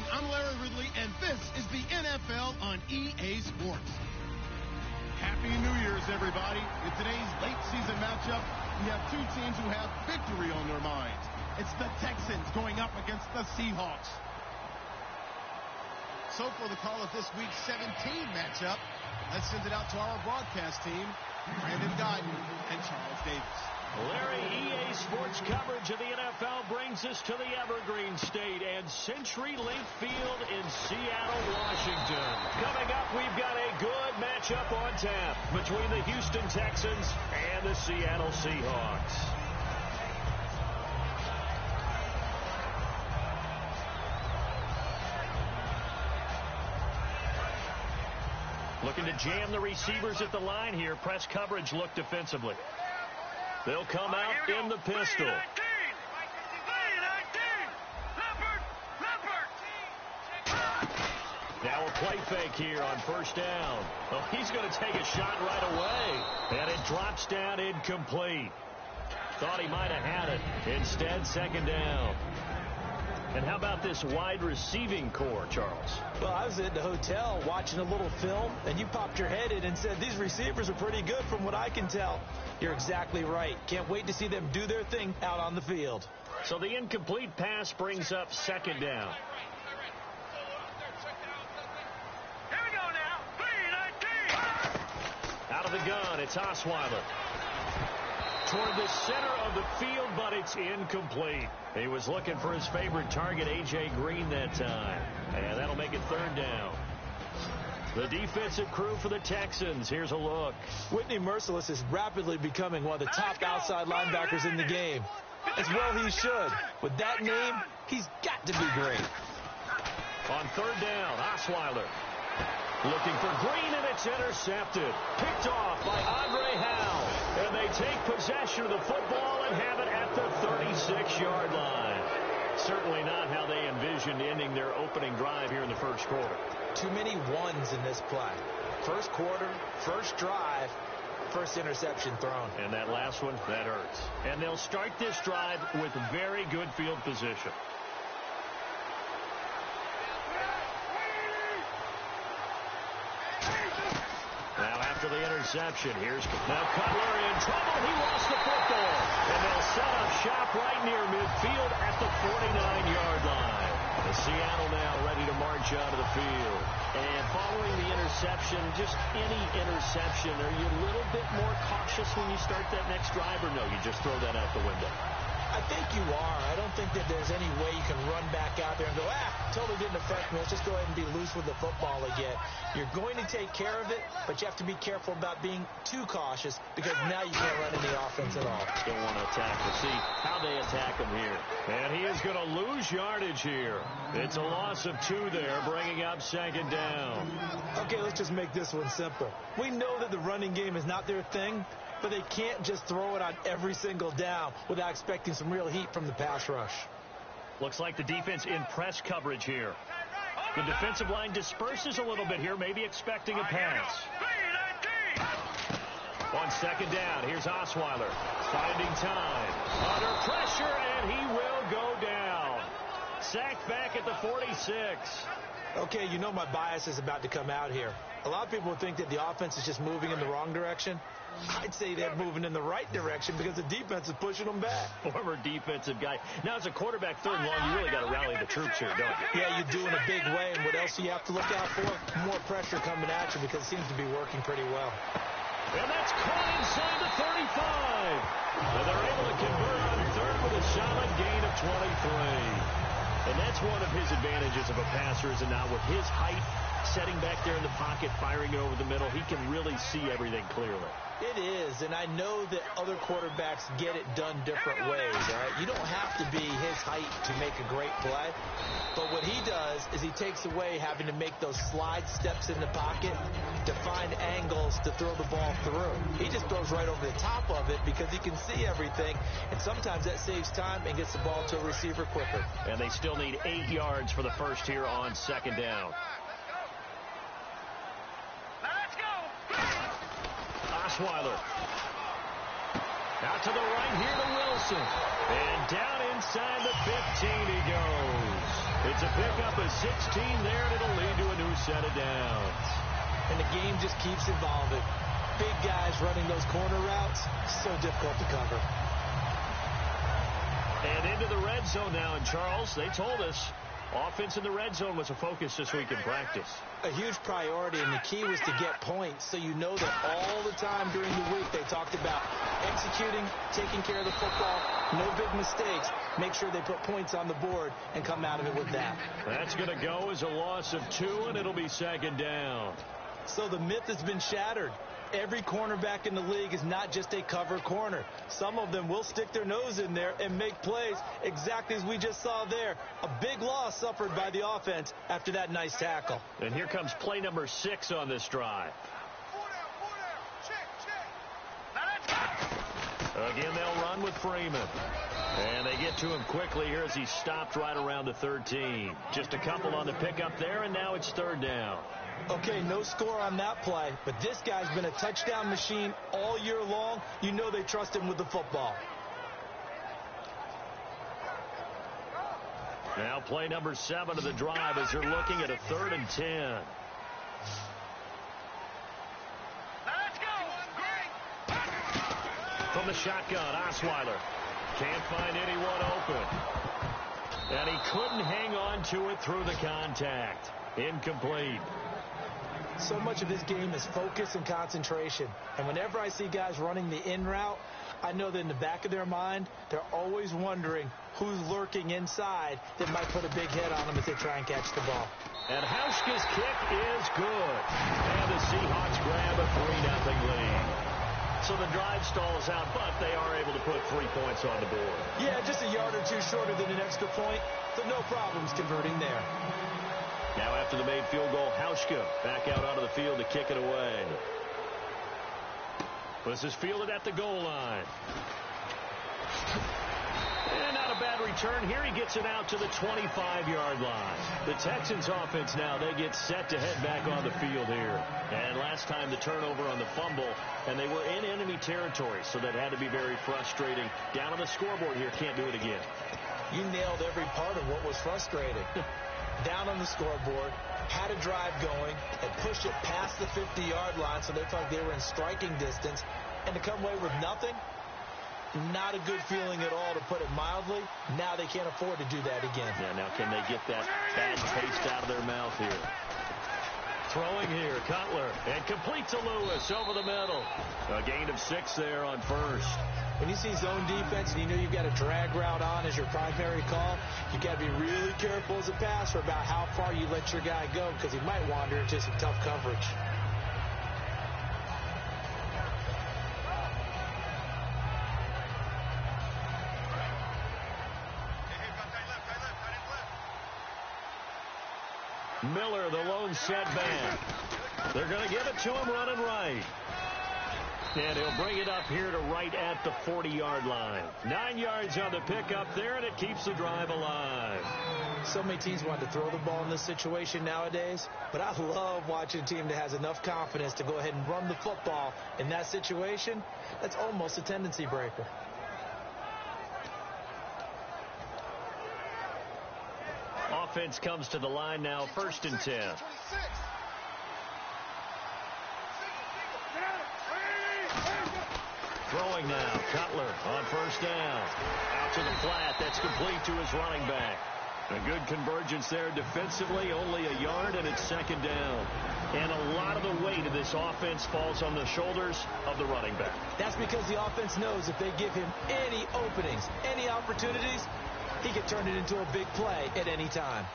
everyone. I'm Larry Ridley, and this is the NFL on EA Sports. Happy New Year's, everybody. In today's late season matchup, we have two teams who have victory on their minds. It's the Texans going up against the Seahawks. So for the call of this week's 17 matchup, let's send it out to our broadcast team, Brandon Guyton and Charles Davis. Larry, EA Sports coverage of the NFL brings us to the Evergreen State and Century Link Field in Seattle, Washington. Coming up, we've got a good matchup on tap between the Houston Texans and the Seattle Seahawks. Looking to jam the receivers at the line here. Press coverage look defensively. They'll come out in the pistol. Now a play fake here on first down. Oh, he's going to take a shot right away. And it drops down incomplete. Thought he might have had it. Instead, second down. And how about this wide receiving core, Charles? Well, I was at the hotel watching a little film, and you popped your head in and said, these receivers are pretty good from what I can tell. You're exactly right. Can't wait to see them do their thing out on the field. So the incomplete pass brings up second down. Here we go now. Out of the gun, it's Osweiler. Toward the center of the field, but it's incomplete. He was looking for his favorite target, A.J. Green, that time. And that'll make it third down. The defensive crew for the Texans. Here's a look. Whitney Merciless is rapidly becoming one of the top outside linebackers in the game. As well he should. With that name, he's got to be great. On third down, Osweiler. Looking for Green, and it's intercepted. Picked off by Andre Howe. And they take possession of the football and have it at the 36-yard line. Certainly not how they envisioned ending their opening drive here in the first quarter. Too many ones in this play. First quarter, first drive, first interception thrown. And that last one, that hurts. And they'll start this drive with very good field position. Now after the interception, here's now Cutler in trouble. He lost the football. And they'll set up shop right near midfield at the 49-yard line. And Seattle now ready to march out of the field. And following the interception, just any interception, are you a little bit more cautious when you start that next drive, or no, you just throw that out the window? I think you are. I don't think that there's any way you can run back out there and go, totally didn't affect me. Let's just go ahead and be loose with the football again. You're going to take care of it, but you have to be careful about being too cautious because now you can't run any offense at all. Don't want to attack. We'll see how they attack him here. And he is going to lose yardage here. It's a loss of 2 there, bringing up second down. Okay, let's just make this one simple. We know that the running game is not their thing, but they can't just throw it on every single down without expecting some real heat from the pass rush. Looks like the defense in press coverage here. The defensive line disperses a little bit here, maybe expecting a pass. On second down, here's Osweiler. Finding time. Under pressure, and he will go down. Sacked back at the 46. Okay, you know my bias is about to come out here. A lot of people think that the offense is just moving in the wrong direction. I'd say they're moving in the right direction because the defense is pushing them back. Former defensive guy. Now, as a quarterback, third and long, you really got to rally the troops here, don't you? Yeah, you're doing a big way, and what else do you have to look out for? More pressure coming at you because it seems to be working pretty well. And that's caught inside the 35. And they're able to convert on third with a solid gain of 23. And that's one of his advantages of a passer, is now with his height, setting back there in the pocket, firing it over the middle, he can really see everything clearly. It is, and I know that other quarterbacks get it done different ways, all right? You don't have to be his height to make a great play, but what he does is he takes away having to make those slide steps in the pocket to find angles to throw the ball through. He just throws right over the top of it because he can see everything, and sometimes that saves time and gets the ball to a receiver quicker. And they still need 8 yards for the first here on second down. Osweiler. Out to the right here to Wilson. And down inside the 15 he goes. It's a pickup of 16 there, and it'll lead to a new set of downs. And the game just keeps evolving. Big guys running those corner routes, so difficult to cover. And into the red zone now, and Charles, they told us offense in the red zone was a focus this week in practice. A huge priority, and the key was to get points, so you know that all the time during the week they talked about executing, taking care of the football, no big mistakes, make sure they put points on the board and come out of it with that. That's going to go as a loss of 2, and it'll be second down. So the myth has been shattered. Every cornerback in the league is not just a cover corner. Some of them will stick their nose in there and make plays exactly as we just saw there. A big loss suffered by the offense after that nice tackle. And here comes play number 6 on this drive. Again, they'll run with Freeman. And they get to him quickly here as he stopped right around the 13. Just a couple on the pickup there, and now it's third down. Okay, no score on that play, but this guy's been a touchdown machine all year long. You know they trust him with the football. Now play number 7 of the drive as they're looking at a 3rd and 10. Let's go. From the shotgun, Osweiler can't find anyone open. And he couldn't hang on to it through the contact. Incomplete. So much of this game is focus and concentration. And whenever I see guys running the in route, I know that in the back of their mind, they're always wondering who's lurking inside that might put a big hit on them as they try and catch the ball. And Hauschka's kick is good. And the Seahawks grab a 3-0 lead. So the drive stalls out, but they are able to put 3 points on the board. Yeah, just a yard or two shorter than an extra point, so no problems converting there. Now after the made field goal, Hauschka back out onto the field to kick it away. This is fielded at the goal line. And not a bad return here. He gets it out to the 25-yard line. The Texans offense now, they get set to head back on the field here. And last time the turnover on the fumble, and they were in enemy territory, so that had to be very frustrating. Down on the scoreboard here, can't do it again. You nailed every part of what was frustrating. Down on the scoreboard, had a drive going, and pushed it past the 50-yard line, so they felt like they were in striking distance, and to come away with nothing, not a good feeling at all, to put it mildly. Now they can't afford to do that again. Yeah, now can they get that bad taste out of their mouth here? Throwing here, Cutler, and complete to Lewis over the middle. A gain of 6 there on first. When you see zone defense and you know you've got a drag route on as your primary call, you got to be really careful as a passer about how far you let your guy go, because he might wander into some tough coverage. Miller, the lone setback. They're going to give it to him running right. And he'll bring it up here to right at the 40-yard line. 9 yards on the pickup there, and it keeps the drive alive. So many teams want to throw the ball in this situation nowadays, but I love watching a team that has enough confidence to go ahead and run the football in that situation. That's almost a tendency breaker. Offense comes to the line now, 1st and 10. Throwing now, Cutler on 1st down. Out to the flat, that's complete to his running back. A good convergence there defensively, only a yard, and it's 2nd down. And a lot of the weight of this offense falls on the shoulders of the running back. That's because the offense knows if they give him any openings, any opportunities, he can turn it into a big play at any time.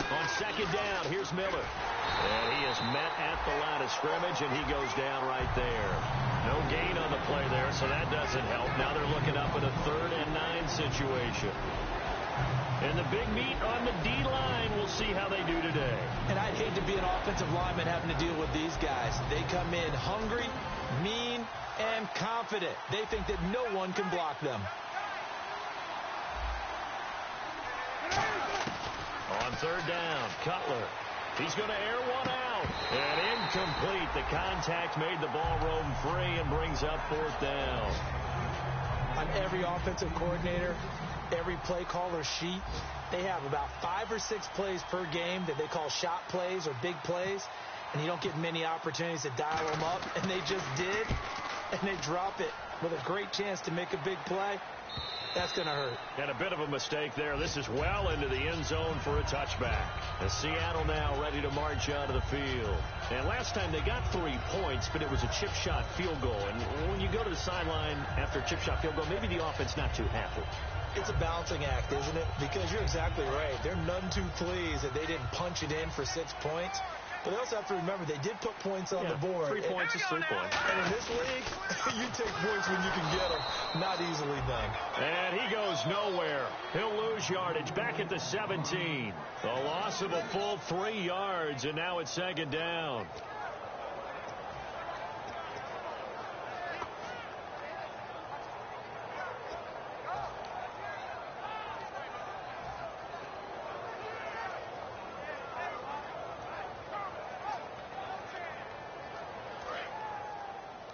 On 2nd down, here's Miller. And he is met at the line of scrimmage, and he goes down right there. No gain on the play there, so that doesn't help. Now they're looking up at a 3rd and 9 situation. And the big meat on the D-line, we'll see how they do today. And I'd hate to be an offensive lineman having to deal with these guys. They come in hungry, mean, and confident. They think that no one can block them. On third down, Cutler. He's going to air one out. And incomplete. The contact made the ball roam free and brings up fourth down. On every offensive coordinator, every play caller sheet, they have about 5 or 6 plays per game that they call shot plays or big plays. And you don't get many opportunities to dial them up. And they just did. And they drop it with a great chance to make a big play. That's going to hurt. And a bit of a mistake there. This is well into the end zone for a touchback. As Seattle now ready to march out of the field. And last time they got 3 points, but it was a chip shot field goal. And when you go to the sideline after a chip shot field goal, maybe the offense not too happy. It's a balancing act, isn't it? Because you're exactly right. They're none too pleased that they didn't punch it in for 6 points. But they also have to remember they did put points on the board. 3 points is 3 points. And in this league, you take points when you can get them. Not easily done. And he goes nowhere. He'll lose yardage back at the 17. The loss of a full 3 yards, and now it's second down.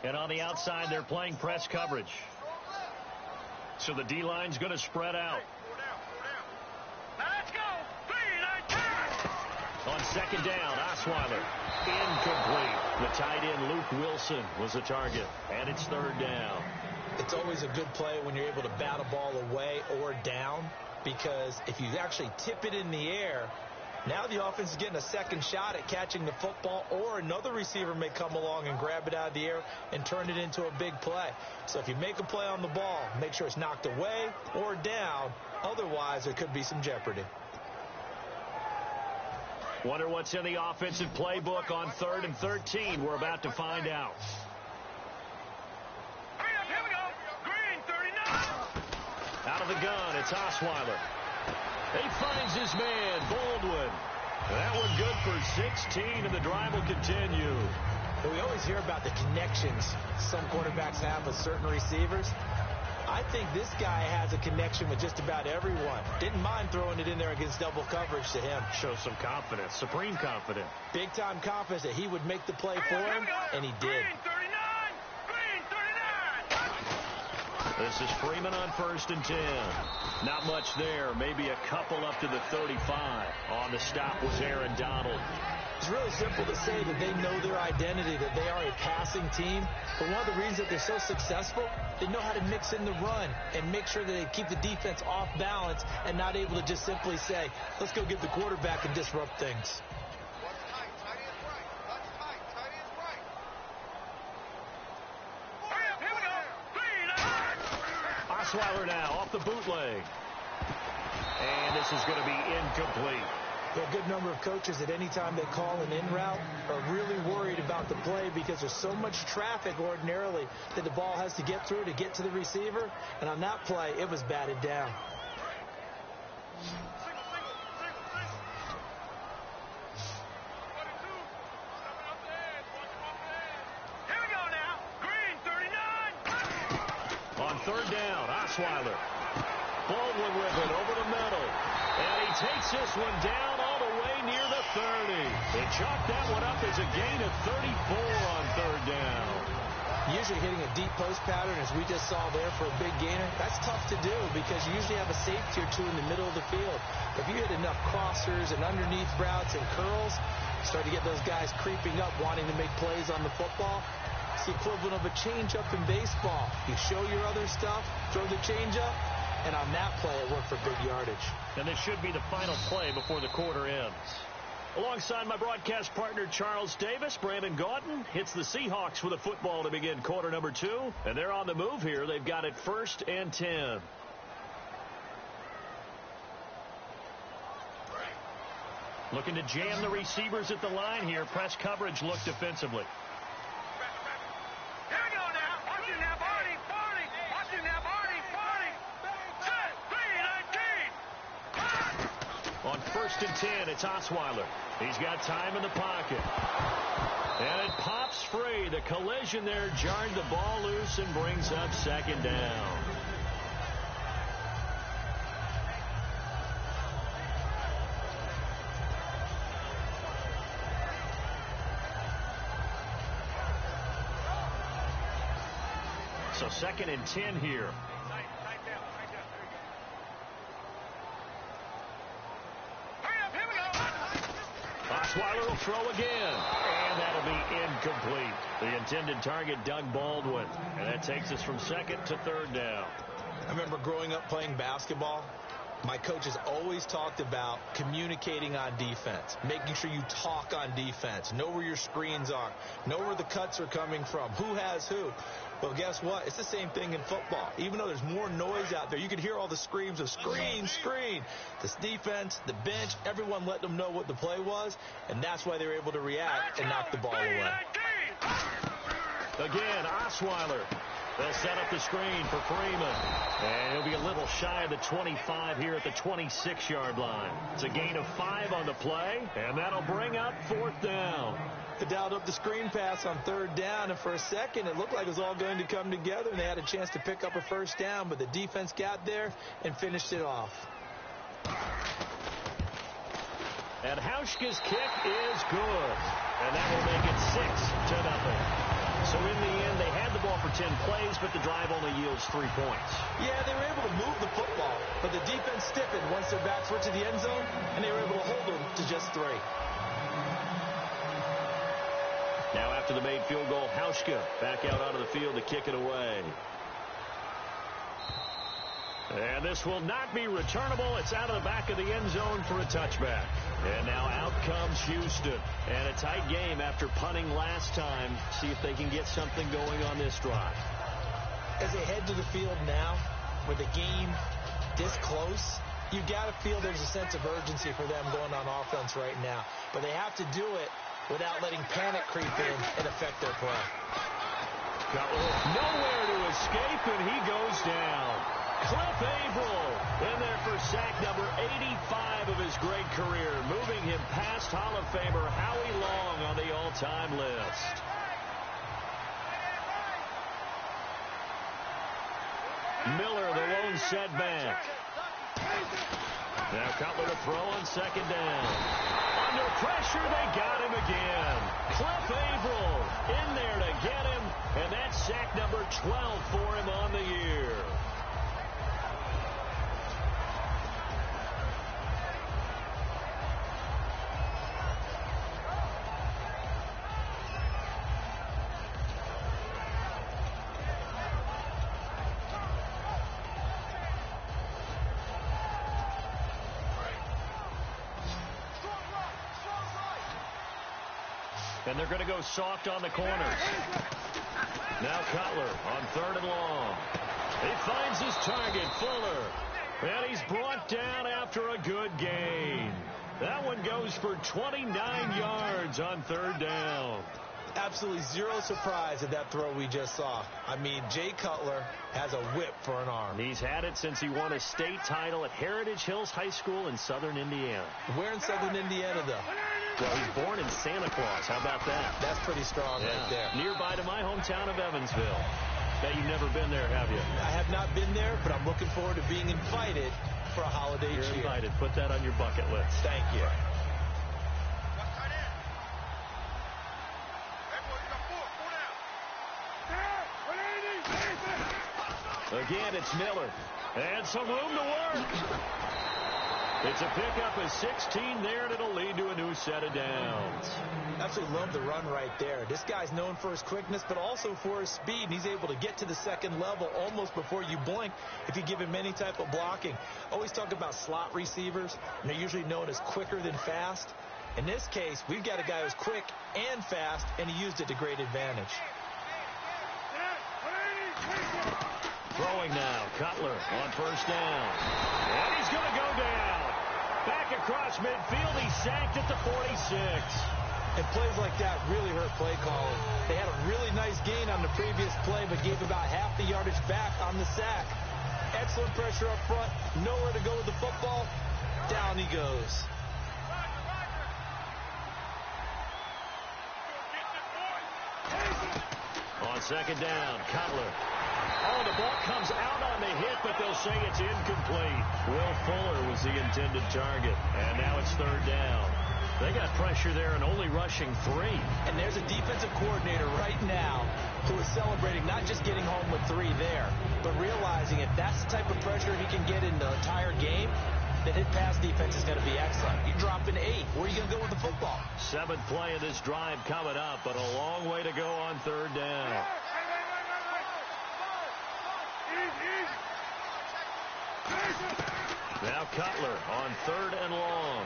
And on the outside, they're playing press coverage. So the D-line's going to spread out. Let's go. 3-9-10. On second down, Osweiler. Incomplete. The tight end, Luke Wilson, was the target. And it's third down. It's always a good play when you're able to bat a ball away or down, because if you actually tip it in the air, now the offense is getting a second shot at catching the football, or another receiver may come along and grab it out of the air and turn it into a big play. So if you make a play on the ball, make sure it's knocked away or down. Otherwise, there could be some jeopardy. Wonder what's in the offensive playbook on 3rd and 13. We're about to find out. Here we go. Green, 39. Out of the gun, it's Osweiler. He finds his man, Baldwin. That one good for 16, and the drive will continue. Well, we always hear about the connections some quarterbacks have with certain receivers. I think this guy has a connection with just about everyone. Didn't mind throwing it in there against double coverage to him. Shows some confidence, supreme confidence. Big-time confidence that he would make the play for him, and he did. Green, 39. Green, 39. This is Freeman on 1st and 10. Not much there. Maybe a couple up to the 35. On the stop was Aaron Donald. It's really simple to say that they know their identity, that they are a passing team. But one of the reasons that they're so successful, they know how to mix in the run and make sure that they keep the defense off balance and not able to just simply say, let's go get the quarterback and disrupt things. Osweiler now off the bootleg. And this is going to be incomplete. There are a good number of coaches at any time they call an in route are really worried about the play because there's so much traffic ordinarily that the ball has to get through to get to the receiver. And on that play, it was batted down. Here we go now. Green, 39. On 3rd down, Osweiler. Baldwin with it over the middle. And he takes this one down all the way near the 30. They chalk that one up as a gain of 34 on 3rd down. Usually hitting a deep post pattern, as we just saw there for a big gainer, that's tough to do because you usually have a safety or two in the middle of the field. If you hit enough crossers and underneath routes and curls, start to get those guys creeping up, wanting to make plays on the football. It's the equivalent of a changeup in baseball. You show your other stuff, throw the changeup, and on that play, it worked for big yardage. And this should be the final play before the quarter ends. Alongside my broadcast partner, Charles Davis, Brandon Gaudin hits the Seahawks with a football to begin quarter number 2. And they're on the move here. They've got it 1st and 10. Looking to jam the receivers at the line here. Press coverage look defensively. Here we go now. Watch it now, Barney. Watch it now, Barney. Set. 3-19. On 1st and 10, it's Osweiler. He's got time in the pocket. And it pops free. The collision there jarred the ball loose and brings up 2nd down. So 2nd and 10 here. Osweiler will throw again, and that'll be incomplete. The intended target, Doug Baldwin, and that takes us from 2nd to 3rd down. I remember growing up playing basketball. My coaches always talked about communicating on defense, making sure you talk on defense, know where your screens are, know where the cuts are coming from, who has who. Well, guess what? It's the same thing in football. Even though there's more noise out there, you can hear all the screams of screen, screen. This defense, the bench, everyone let them know what the play was, and that's why they were able to react and knock the ball away. Again, Osweiler. They'll set up the screen for Freeman. And he'll be a little shy of the 25 here at the 26-yard line. It's a gain of 5 on the play, and that'll bring up 4th down. They dialed up the screen pass on 3rd down, and for a second it looked like it was all going to come together, and they had a chance to pick up a 1st down, but the defense got there and finished it off. And Hauschka's kick is good, and that will make it 6-0. So in the end, they had the ball for 10 plays, but the drive only yields 3 points. Yeah, they were able to move the football, but the defense stiffened once their backs were to the end zone, and they were able to hold them to just 3. Now after the made field goal, Hauschka back out onto the field to kick it away. And this will not be returnable. It's out of the back of the end zone for a touchback. And now out comes Houston. And a tight game after punting last time. See if they can get something going on this drive. As they head to the field now, with the game this close, you got to feel there's a sense of urgency for them going on offense right now. But they have to do it without letting panic creep in and affect their play. Nowhere to escape, and he goes down. Cliff Averill in there for sack number 85 of his great career, moving him past Hall of Famer Howie Long on the all-time list. Miller, the lone setback. Now Cutler to throw on 2nd down. Under pressure, they got him again. Cliff Averill in there to get him, and that's sack number 12 for him on the year. And they're going to go soft on the corners. Now Cutler on 3rd and long. He finds his target, Fuller. And he's brought down after a good gain. That one goes for 29 yards on 3rd down. Absolutely zero surprise at that throw we just saw. I mean, Jay Cutler has a whip for an arm. He's had it since he won a state title at Heritage Hills High School in southern Indiana. Where in southern Indiana, though? Well, he's born in Santa Claus. How about that? That's pretty strong right there. Nearby to my hometown of Evansville. Bet you've never been there, have you? I have not been there, but I'm looking forward to being invited for a holiday cheer. You're invited. Put that on your bucket list. Thank you. Again, it's Miller. And some room to work. It's a pickup of 16 there, and it'll lead to a new set of downs. Absolutely love the run right there. This guy's known for his quickness, but also for his speed. And he's able to get to the second level almost before you blink if you give him any type of blocking. Always talk about slot receivers, and they're usually known as quicker than fast. In this case, we've got a guy who's quick and fast, and he used it to great advantage. Throwing now, Cutler on 1st down. And he's going to go down. Back across midfield, he's sacked at the 46. And plays like that really hurt play calling. They had a really nice gain on the previous play, but gave about half the yardage back on the sack. Excellent pressure up front. Nowhere to go with the football. Down he goes. On 2nd down, Cutler. Oh, the ball comes out on the hit, but they'll say it's incomplete. Will Fuller was the intended target, and now it's 3rd down. They got pressure there and only rushing 3. And there's a defensive coordinator right now who is celebrating not just getting home with 3 there, but realizing if that's the type of pressure he can get in the entire game, then his pass defense is going to be excellent. You're dropping 8. Where are you going to go with the football? 7th play of this drive coming up, but a long way to go on 3rd down. Now Cutler on 3rd and long.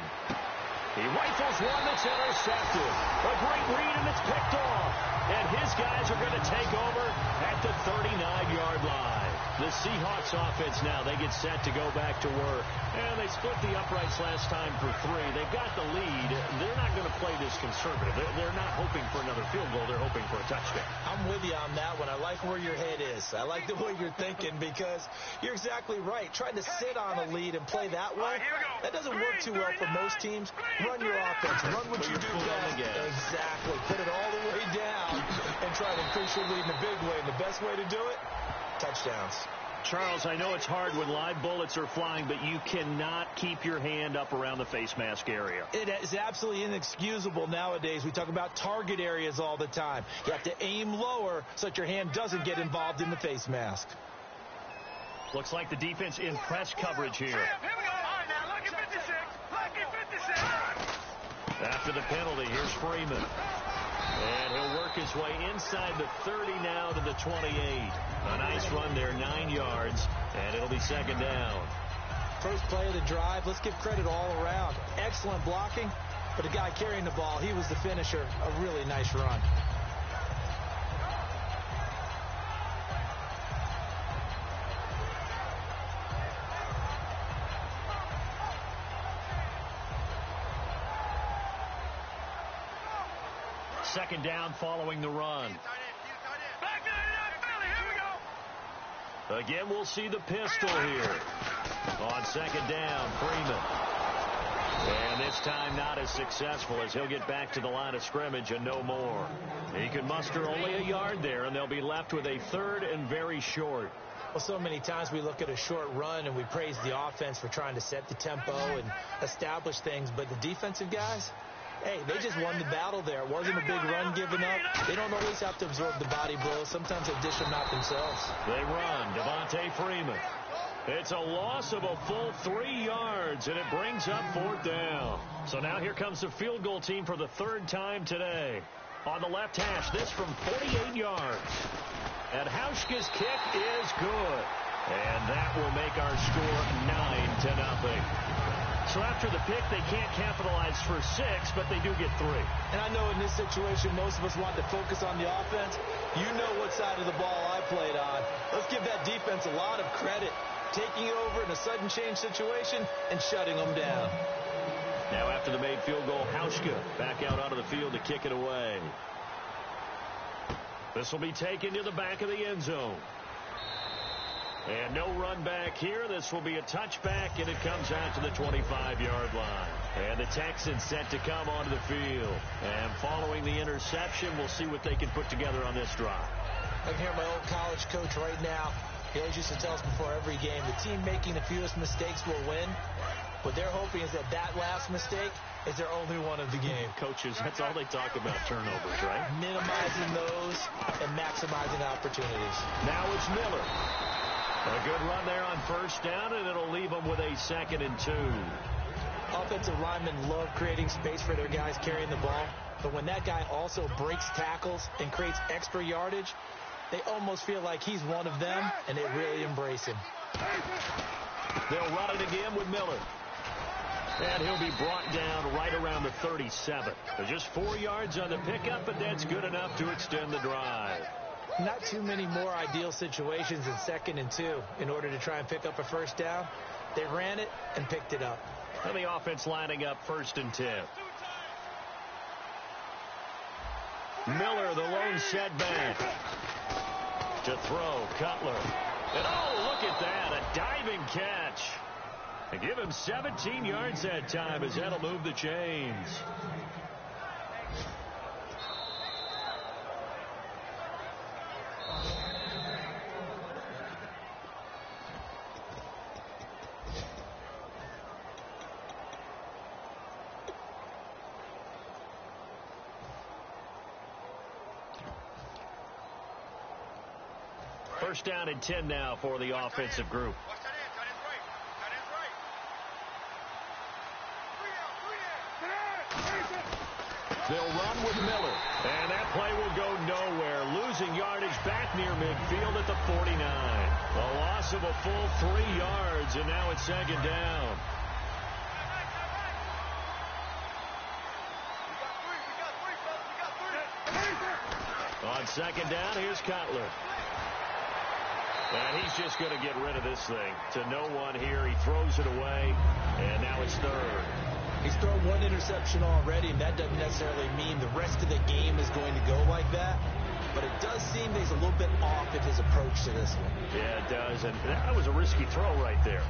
He rifles one that's intercepted. A great read, and it's picked off. And his guys are going to take over at the 39-yard line. The Seahawks offense now, they get set to go back to work. And they split the uprights last time for 3. They've got the lead. They're not going to play this conservative. They're not hoping for another field goal. They're hoping for a touchdown. I'm with you on that one. I like where your head is. I like the way you're thinking because you're exactly right. Trying to sit on a lead and play that way, that doesn't work too well for most teams. Run your offense. Run what you do best. Exactly. Put it all the way down and try to increase your lead in a big way. And the best way to do it, touchdowns. Charles, I know it's hard when live bullets are flying, but you cannot keep your hand up around the face mask area. It is absolutely inexcusable nowadays. We talk about target areas all the time. You have to aim lower so that your hand doesn't get involved in the face mask. Looks like the defense in press coverage here. Here we go. All right, now, look at 56. Look at 56. After the penalty, here's Freeman. And he'll work his way inside the 30 now to the 28. A nice run there, 9 yards, and it'll be 2nd down. First play of the drive, let's give credit all around. Excellent blocking, but the guy carrying the ball, he was the finisher. A really nice run. Second down following the run. Back in that belly. Here we go. Again, we'll see the pistol here. On 2nd down, Freeman. And this time not as successful as he'll get back to the line of scrimmage and no more. He can muster only a yard there, and they'll be left with a 3rd and very short. Well, so many times we look at a short run and we praise the offense for trying to set the tempo and establish things, but the defensive guys, hey, they just won the battle there. It wasn't a big run given up. They don't always have to absorb the body blows. Sometimes they dish them out themselves. They run. Devontae Freeman. It's a loss of a full 3 yards, and it brings up 4th down. So now here comes the field goal team for the 3rd time today. On the left hash, this from 48 yards. And Hauschka's kick is good. And that will make our score 9-0. So after the pick, they can't capitalize for 6, but they do get 3. And I know in this situation, most of us want to focus on the offense. You know what side of the ball I played on. Let's give that defense a lot of credit. Taking over in a sudden change situation and shutting them down. Now after the made field goal, Hauschka back out onto the field to kick it away. This will be taken to the back of the end zone. And no run back here. This will be a touchback, and it comes out to the 25-yard line. And the Texans set to come onto the field. And following the interception, we'll see what they can put together on this drive. I can hear my old college coach right now. He always used to tell us before every game, the team making the fewest mistakes will win. What they're hoping is that that last mistake is their only one of the game. Coaches, that's all they talk about, turnovers, right? Minimizing those and maximizing opportunities. Now it's Miller. A good run there on 1st down, and it'll leave them with a 2nd and 2. Offensive linemen love creating space for their guys carrying the ball, but when that guy also breaks tackles and creates extra yardage, they almost feel like he's one of them, and they really embrace him. They'll run it again with Miller. And he'll be brought down right around the 37. There's just 4 yards on the pickup, but that's good enough to extend the drive. Not too many more ideal situations in 2nd and 2 in order to try and pick up a 1st down. They ran it and picked it up. And the offense lining up 1st and 10. Miller, the lone setback. To throw, Cutler. And oh, look at that, a diving catch. And give him 17 yards that time as that'll move the chains. First down and 10 now for the offensive group. They'll run with Miller. And that play will go nowhere. Losing yardage back near midfield at the 49. A loss of a full 3 yards, and now it's second down. On second down, here's Cutler. And he's just going to get rid of this thing. To no one here, he throws it away, and now it's third. He's thrown one interception already, and that doesn't necessarily mean the rest of the game is going to go like that. But it does seem that he's a little bit off in his approach to this one. Yeah, it does, and that was a risky throw right there.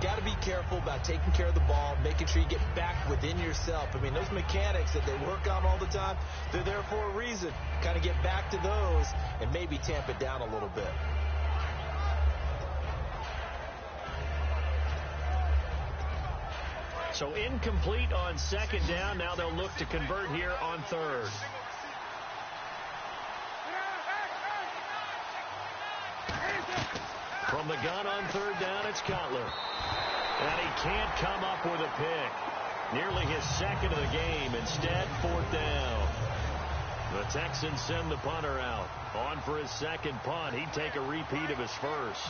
Got to be careful about taking care of the ball, making sure you get back within yourself. I mean, those mechanics that they work on all the time, they're there for a reason. Kind of get back to those and maybe tamp it down a little bit. So incomplete on second down. Now they'll look to convert here on third. From the gun on third down, it's Cutler. And he can't come up with a pick. Nearly his second of the game. Instead, fourth down. The Texans send the punter out. On for his second punt. He'd take a repeat of his first.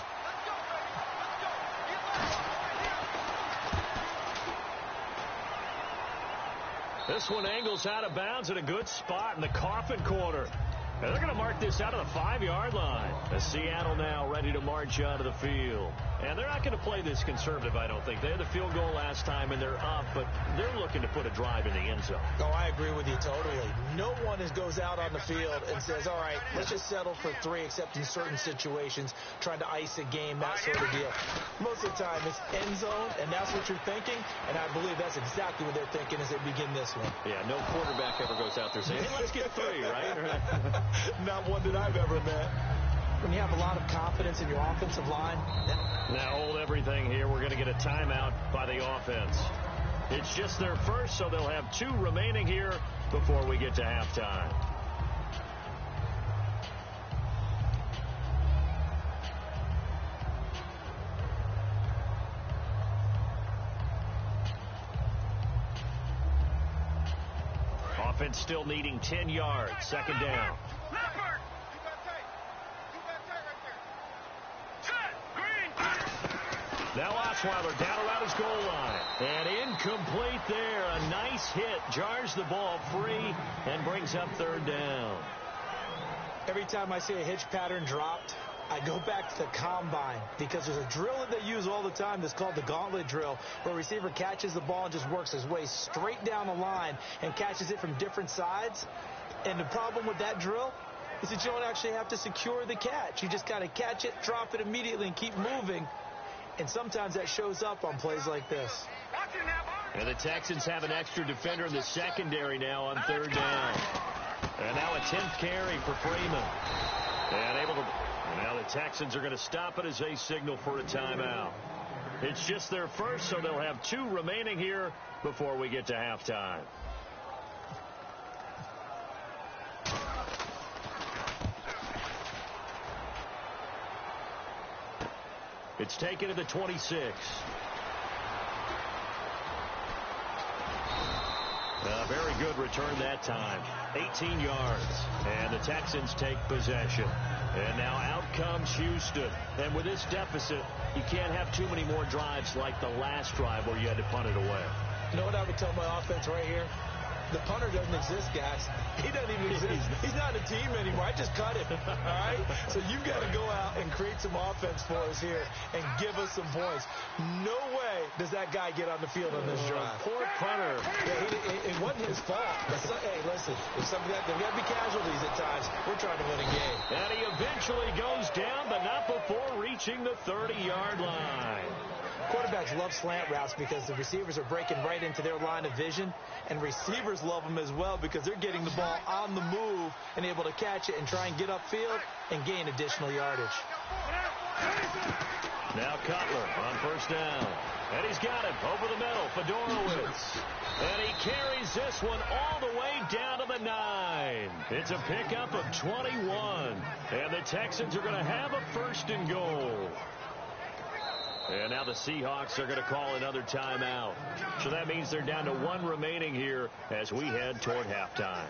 This one angles out of bounds at a good spot in the coffin corner. And they're going to mark this out of the 5-yard line. As Seattle now ready to march out of the field. And they're not going to play this conservative, I don't think. They had the field goal last time, and they're up, but they're looking to put a drive in the end zone. Oh, I agree with you totally. No one goes out on the field and says, all right, let's just settle for 3, except in certain situations, trying to ice a game, that sort of deal. Most of the time, it's end zone, and that's what you're thinking, and I believe that's exactly what they're thinking as they begin this one. Yeah, no quarterback ever goes out there saying, hey, let's get 3, right? Not one that I've ever met. When you have a lot of confidence in your offensive line. Now hold everything here. We're going to get a timeout by the offense. It's just their first, so they'll have 2 remaining here before we get to halftime. Offense still needing 10 yards. Second down. Now Osweiler down around his goal line. And incomplete there. A nice hit. Jars the ball free and brings up third down. Every time I see a hitch pattern dropped, I go back to the combine because there's a drill that they use all the time that's called the gauntlet drill, where a receiver catches the ball and just works his way straight down the line and catches it from different sides. And the problem with that drill is that you don't actually have to secure the catch. You just kind of catch it, drop it immediately, and keep moving. And sometimes that shows up on plays like this. And the Texans have an extra defender in the secondary now on third down. And now a 10th carry for Freeman. And now the Texans are going to stop it as they signal for a timeout. It's just their first, so they'll have 2 remaining here before we get to halftime. It's taken to the 26. A very good return that time. 18 yards. And the Texans take possession. And now out comes Houston. And with this deficit, you can't have too many more drives like the last drive where you had to punt it away. You know what I would tell my offense right here? The punter doesn't exist, guys. He doesn't even exist. He's not a team anymore. I just cut him. All right? So you've got to go out and create some offense for us here and give us some points. No way does that guy get on the field on this drive. Poor punter. Yeah, it wasn't his fault. Hey, listen, there's got to be casualties at times. We're trying to win a game. And he eventually goes down, but not before reaching the 30-yard line. Quarterbacks love slant routes because the receivers are breaking right into their line of vision, and receivers love them as well because they're getting the ball on the move and able to catch it and try and get upfield and gain additional yardage. Now Cutler on first down. And he's got him over the middle. Fedorowicz. And he carries this one all the way down to the 9. It's a pickup of 21. And the Texans are going to have a first and goal. And now the Seahawks are going to call another timeout. So that means they're down to 1 remaining here as we head toward halftime.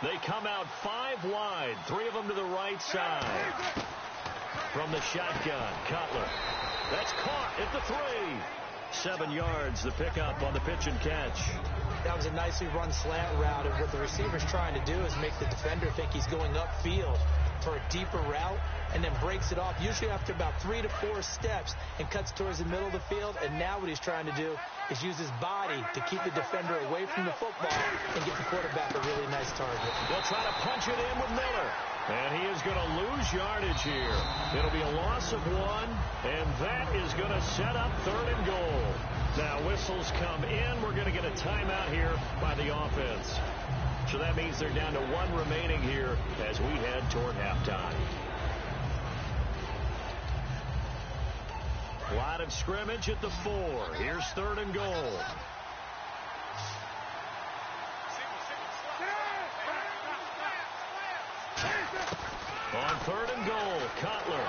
They come out 5 wide, 3 of them to the right side. From the shotgun, Cutler. That's caught at the 3. 7 yards, the pickup on the pitch and catch. That was a nicely run slant route, and what the receiver's trying to do is make the defender think he's going upfield for a deeper route, and then breaks it off, usually after about 3 to 4 steps, and cuts towards the middle of the field. And now what he's trying to do is use his body to keep the defender away from the football and get the quarterback a really nice target. They'll try to punch it in with Miller. And he is going to lose yardage here. It'll be a loss of 1, and that is going to set up 3rd and goal. Now whistles come in. We're going to get a timeout here by the offense. So that means they're down to 1 remaining here as we head toward halftime. Line of scrimmage at the 4. Here's 3rd and goal. On 3rd and goal, Cutler.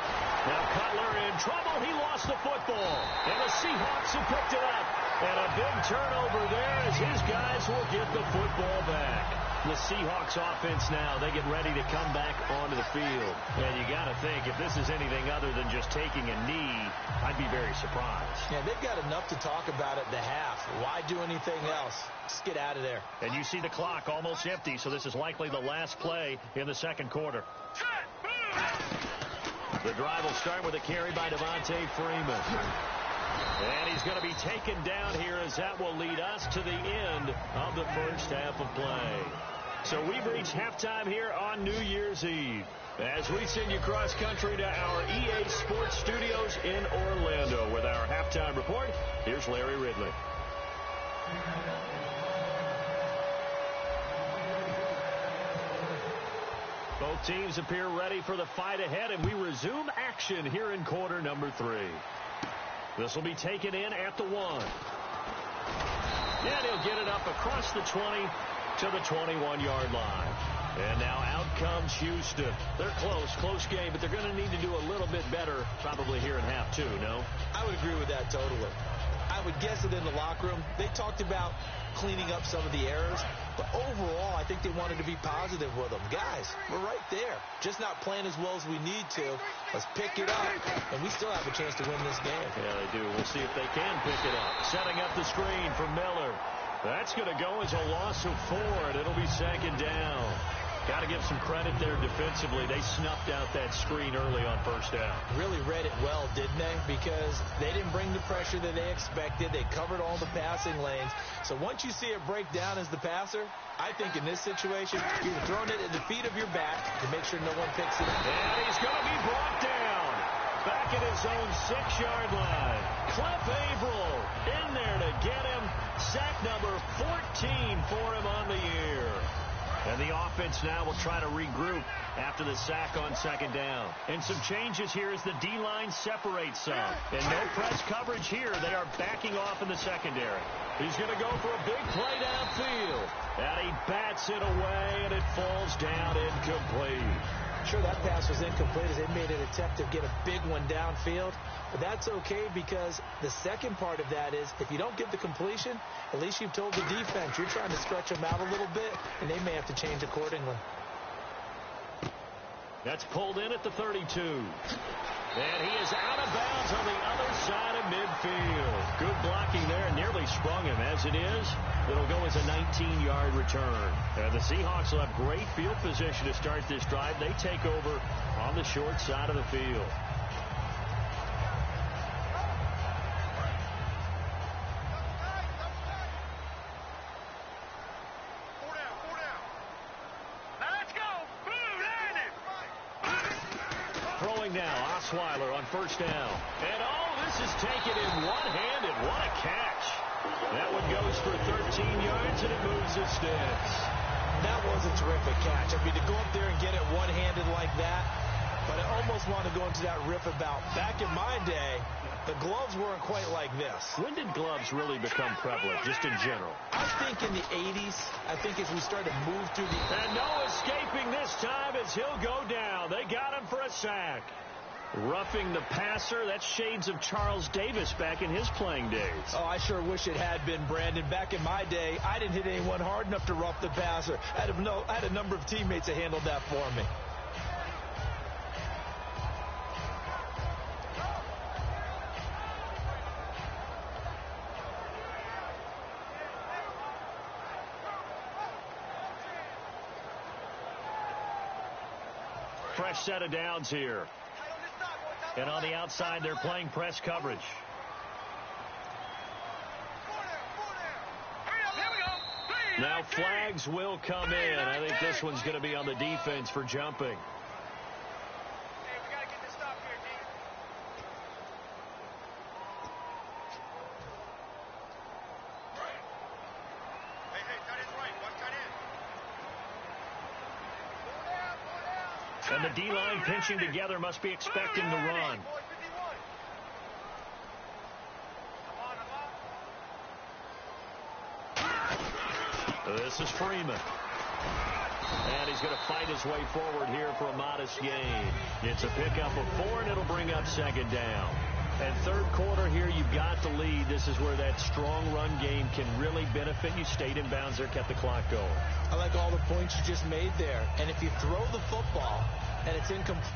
Now Cutler in trouble. He lost the football. And the Seahawks have picked it up. And a big turnover there as his guys will get the football back. The Seahawks offense now, they get ready to come back onto the field. And you got to think, if this is anything other than just taking a knee, I'd be very surprised. Yeah, they've got enough to talk about at the half. Why do anything else? Just get out of there. And you see the clock almost empty, so this is likely the last play in the second quarter. The drive will start with a carry by Devontae Freeman. And he's going to be taken down here as that will lead us to the end of the first half of play. So we've reached halftime here on New Year's Eve. As we send you cross country to our EA Sports Studios in Orlando with our halftime report, here's Larry Ridley. Both teams appear ready for the fight ahead, and we resume action here in quarter number 3. This will be taken in at the 1. And he'll get it up across the 20 to the 21-yard line. And now out comes Houston. They're close game, but they're going to need to do a little bit better probably here in half 2, no? I would agree with that totally. I would guess that in the locker room, they talked about cleaning up some of the errors, but overall, I think they wanted to be positive with them. Guys, we're right there. Just not playing as well as we need to. Let's pick it up, and we still have a chance to win this game. Yeah, they do. We'll see if they can pick it up. Setting up the screen for Miller. That's going to go as a loss of 4, and it'll be second down. Got to give some credit there defensively. They snuffed out that screen early on first down. Really read it well, didn't they? Because they didn't bring the pressure that they expected. They covered all the passing lanes. So once you see it break down as the passer, I think in this situation, you're throwing it at the feet of your back to make sure no one picks it up. And he's going to be brought down back at his own 6-yard line. Cliff Averill in there to get him. Sack number 14 for him on the year. And the offense now will try to regroup after the sack on second down. And some changes here as the D-line separates some. And no press coverage here. They are backing off in the secondary. He's going to go for a big play downfield. And he bats it away, and it falls down incomplete. Sure, that pass was incomplete as they made an attempt to get a big one downfield. But that's okay because the second part of that is if you don't get the completion, at least you've told the defense you're trying to stretch them out a little bit, and they may have to change accordingly. That's pulled in at the 32. And he is out of bounds on the other side of midfield. Good blocking there. Nearly sprung him. As it is, it'll go as a 19-yard return. And the Seahawks will have great field position to start this drive. They take over on the short side of the field. Now, Osweiler on first down. And this is taken in one-handed. What a catch. That one goes for 13 yards, and it moves the sticks. That was a terrific catch. I mean, to go up there and get it one-handed like that, But I almost want to go into that riff about back in my day, the gloves weren't quite like this. When did gloves really become prevalent, just in general? I think in the 80s. I think as we started to move through the... And no escaping this time as he'll go down. They got him for a sack. Roughing the passer, that's shades of Charles Davis back in his playing days. Oh, I sure wish it had been, Brandon. Back in my day, I didn't hit anyone hard enough to rough the passer. I had a number of teammates that handled that for me. Fresh set of downs here. And on the outside, they're playing press coverage. Now flags will come in. I think this one's going to be on the defense for jumping. And the D-line pinching together must be expecting the run. This is Freeman. And he's going to fight his way forward here for a modest gain. It's a pickup of 4, and it'll bring up second down. And third quarter here, you've got the lead. This is where that strong run game can really benefit you. Stayed in bounds there, kept the clock going. I like all the points you just made there. And if you throw the football and it's incomplete,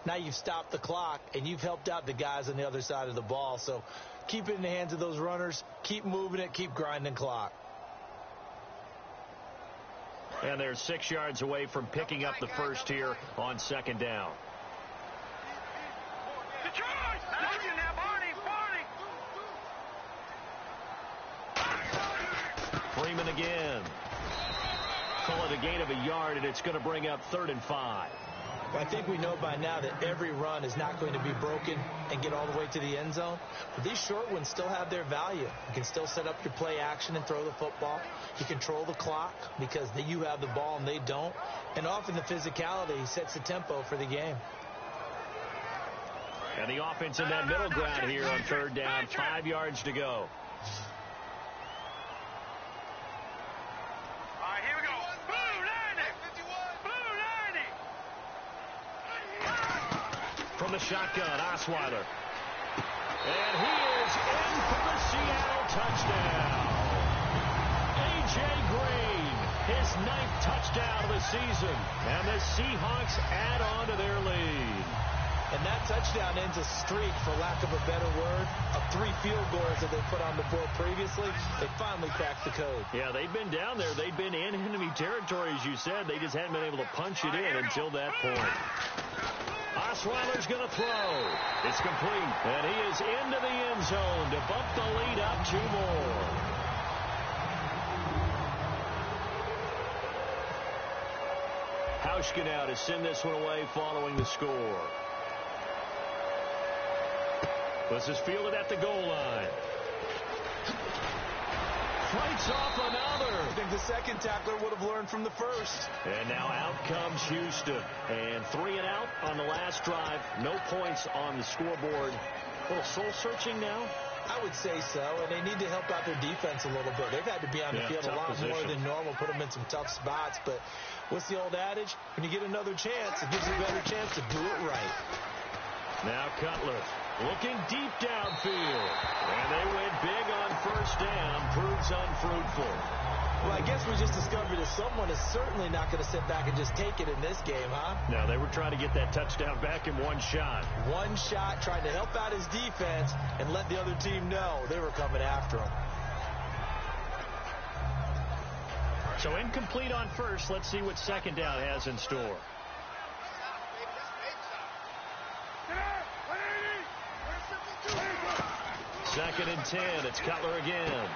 Now you've stopped the clock, and you've helped out the guys on the other side of the ball. So keep it in the hands of those runners. Keep moving it. Keep grinding clock. And they're 6 yards away from picking up the first here on second down. Freeman again. Call it a gain of a yard, and it's going to bring up 3rd and 5. I think we know by now that every run is not going to be broken and get all the way to the end zone. But these short ones still have their value. You can still set up your play action and throw the football. You control the clock because you have the ball and they don't. And often the physicality sets the tempo for the game. And the offense in that middle ground here on 3rd down, 5 yards to go. From the shotgun, Osweiler. And he is in for the Seattle touchdown. A.J. Green, his 9th touchdown of the season. And the Seahawks add on to their lead. And that touchdown ends a streak, for lack of a better word, of 3 field goals that they put on the board previously. They finally cracked the code. Yeah, they've been down there. They've been in enemy territory, as you said. They just hadn't been able to punch it in until that point. Osweiler's going to throw. It's complete. And he is into the end zone to bump the lead up 2 more. Hauschka now to send this one away following the score. This is fielded at the goal line. Fights off another. I think the second tackler would have learned from the first. And now out comes Houston. And 3 and out on the last drive. No points on the scoreboard. A little soul-searching now? I would say so, and they need to help out their defense a little bit. They've had to be on the field a lot more than normal, put them in some tough spots. But what's the old adage? When you get another chance, it gives you a better chance to do it right. Now Cutler looking deep downfield. And they went big on 1st down. Proves unfruitful. Well, I guess we just discovered that someone is certainly not going to sit back and just take it in this game, huh? No, they were trying to get that touchdown back in 1 shot. 1 shot, trying to help out his defense and let the other team know they were coming after him. So incomplete on 1st. Let's see what 2nd down has in store. Second and 10. It's Cutler again.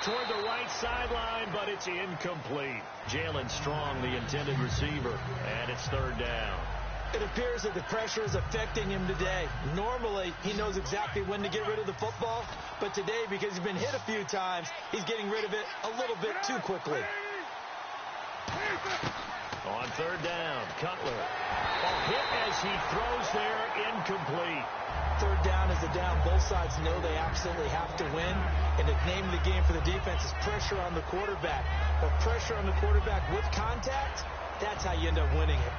Toward the right sideline, but it's incomplete. Jalen Strong, the intended receiver, and it's 3rd down. It appears that the pressure is affecting him today. Normally, he knows exactly when to get rid of the football, but today, because he's been hit a few times, he's getting rid of it a little bit too quickly. On 3rd down, Cutler. A hit as he throws there, incomplete. 3rd down is the down. Both sides know they absolutely have to win. And the name of the game for the defense is pressure on the quarterback. But pressure on the quarterback with contact, that's how you end up winning it.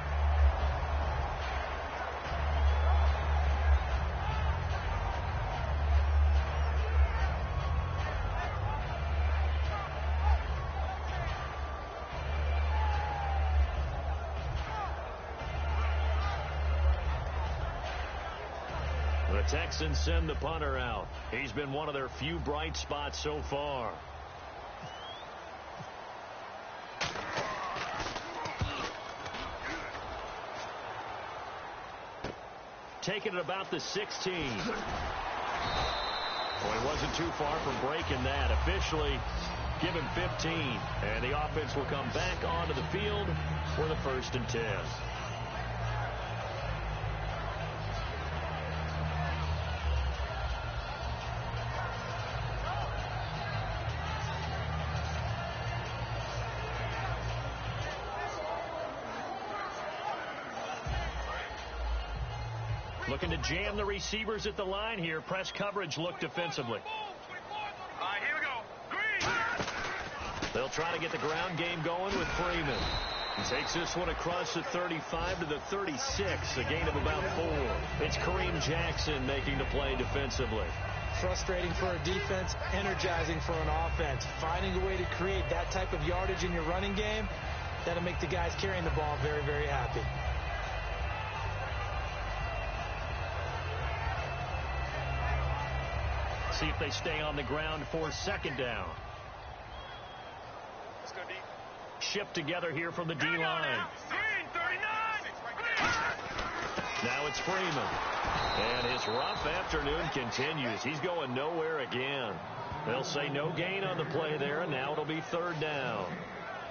The Texans send the punter out. He's been one of their few bright spots so far. Taking it about the 16. Well, he wasn't too far from breaking that. Officially, give him 15. And the offense will come back onto the field for the 1st and 10. Looking to jam the receivers at the line here. Press coverage look defensively. All right, here we go. Green. They'll try to get the ground game going with Freeman. He takes this one across the 35 to the 36, a gain of about 4. It's Kareem Jackson making the play defensively. Frustrating for a defense, energizing for an offense. Finding a way to create that type of yardage in your running game, that'll make the guys carrying the ball very, very happy. See if they stay on the ground for second down. Shipped together here from the D-line. Now it's Freeman. And his rough afternoon continues. He's going nowhere again. They'll say no gain on the play there, and now it'll be third down.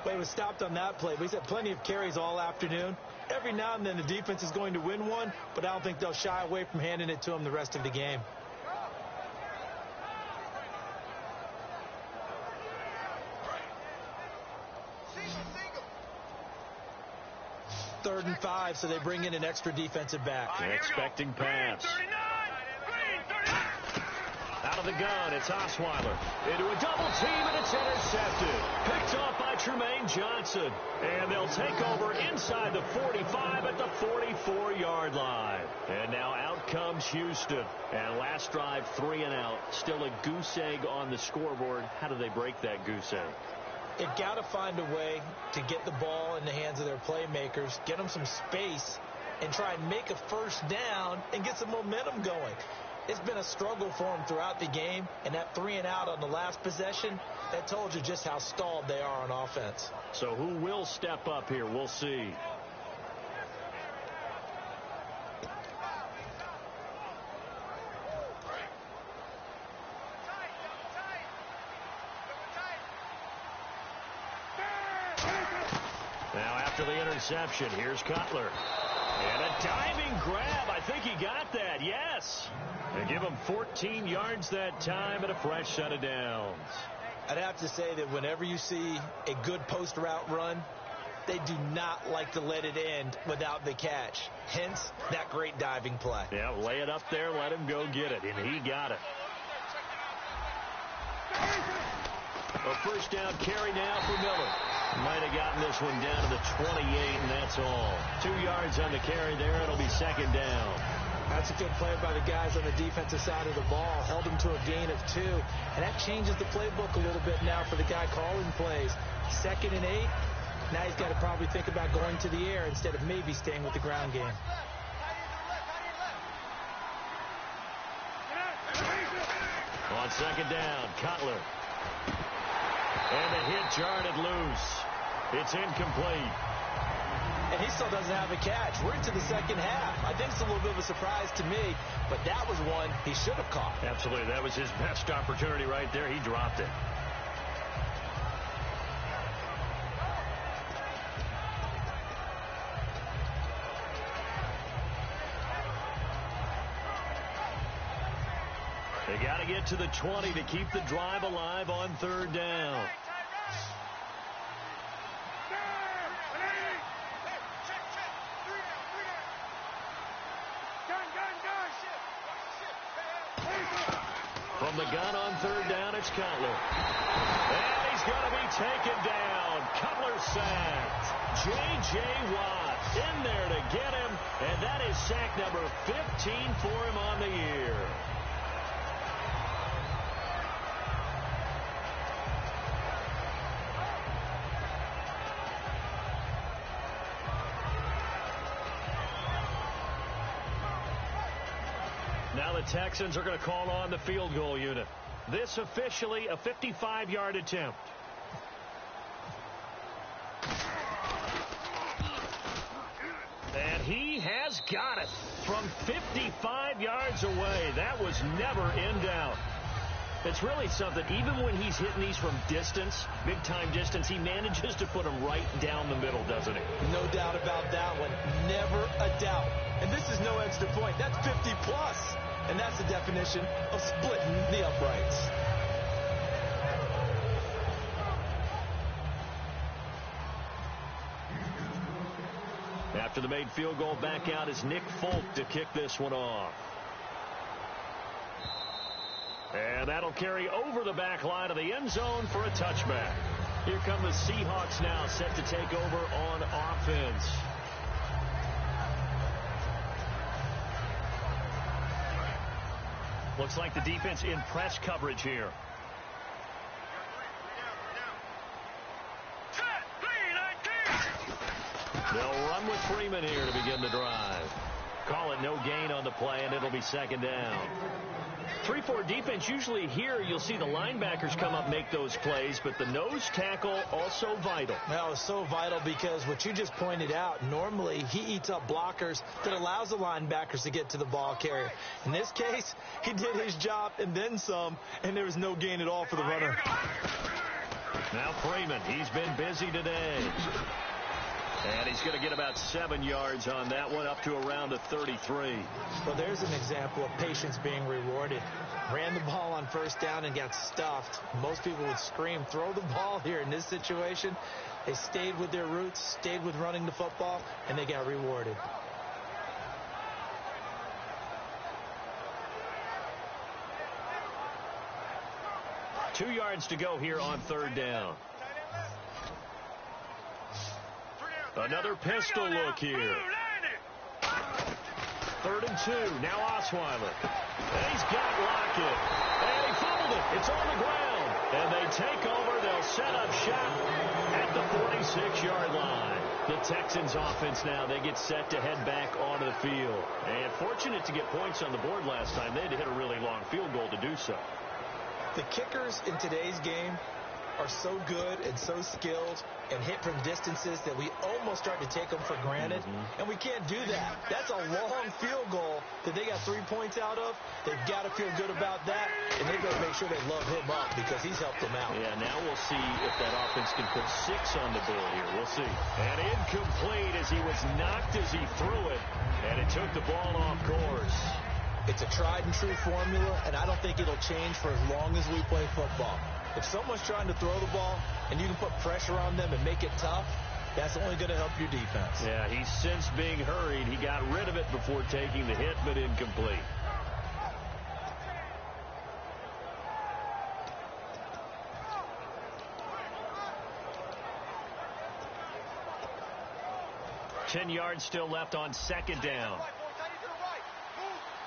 Well, he was stopped on that play, but he's had plenty of carries all afternoon. Every now and then the defense is going to win one, but I don't think they'll shy away from handing it to him the rest of the game. Third and 5, so they bring in an extra defensive back. Expecting pass. Out of the gun, it's Osweiler. Into a double team, and it's intercepted. Picked off by Tremaine Johnson. And they'll take over inside the 45 at the 44-yard line. And now out comes Houston. And last drive, 3 and out. Still a goose egg on the scoreboard. How do they break that goose egg? They've got to find a way to get the ball in the hands of their playmakers, get them some space, and try and make a first down and get some momentum going. It's been a struggle for them throughout the game, and that 3 and out on the last possession, that told you just how stalled they are on offense. So who will step up here? We'll see. Now after the interception, here's Cutler. And a diving grab. I think he got that. Yes. They give him 14 yards that time and a fresh set of downs. I'd have to say that whenever you see a good post route run, they do not like to let it end without the catch. Hence, that great diving play. Yeah, lay it up there, let him go get it, and he got it. A first down carry now for Miller. Might have gotten this one down to the 28, and that's all. 2 yards on the carry there. It'll be second down. That's a good play by the guys on the defensive side of the ball. Held him to a gain of 2. And that changes the playbook a little bit now for the guy calling plays. 2nd and 8. Now he's got to probably think about going to the air instead of maybe staying with the ground game. On second down, Cutler. And the hit jarred it loose. It's incomplete. And he still doesn't have a catch. We're into the second half. I think it's a little bit of a surprise to me, but that was one he should have caught. Absolutely. That was his best opportunity right there. He dropped it. They got to get to the 20 to keep the drive alive on third down. From the gun on third down, it's Cutler. And he's going to be taken down. Cutler sacked. J.J. Watt in there to get him. And that is sack number 15 for him on the year. Now the Texans are going to call on the field goal unit. This officially a 55-yard attempt. And he has got it from 55 yards away. That was never in doubt. It's really something. Even when he's hitting these from distance, big-time distance, he manages to put them right down the middle, doesn't he? No doubt about that one. Never a doubt. And this is no extra point. That's 50-plus. And that's the definition of splitting the uprights. After the made field goal, back out is Nick Folk to kick this one off. And that'll carry over the back line of the end zone for a touchback. Here come the Seahawks now, set to take over on offense. Looks like the defense in press coverage here. They'll run with Freeman here to begin the drive. Call it no gain on the play, and it'll be second down. 3-4 defense, usually here you'll see the linebackers come up make those plays, but the nose tackle also vital. Well, it's so vital because what you just pointed out, normally he eats up blockers that allows the linebackers to get to the ball carrier. In this case, he did his job and then some, and there was no gain at all for the runner. Now Freeman, he's been busy today. And he's going to get about 7 yards on that one, up to around a 33. Well, there's an example of patience being rewarded. Ran the ball on first down and got stuffed. Most people would scream, throw the ball here. In this situation, they stayed with their roots, stayed with running the football, and they got rewarded. Two yards to go here on third down. Another pistol look here. 3rd and 2. Now Osweiler. And he's got Lockett. And he fumbled it. It's on the ground. And they take over. They'll set up shop at the 46-yard line. The Texans offense now, they get set to head back onto the field. And fortunate to get points on the board last time. They had to hit a really long field goal to do so. The kickers in today's game are so good and so skilled and hit from distances that we almost start to take them for granted. And we can't do that. That's a long field goal that they got 3 points out of. They've got to feel good about that, and they've got to make sure they love him up because he's helped them out. Yeah, now we'll see if that offense can put 6 on the board here. We'll see. And incomplete as he was knocked as he threw it, and it took the ball off course. It's a tried-and-true formula, and I don't think it'll change for as long as we play football. If someone's trying to throw the ball and you can put pressure on them and make it tough, that's only going to help your defense. Yeah, he's since being hurried. He got rid of it before taking the hit, but incomplete. Ten yards still left on second down.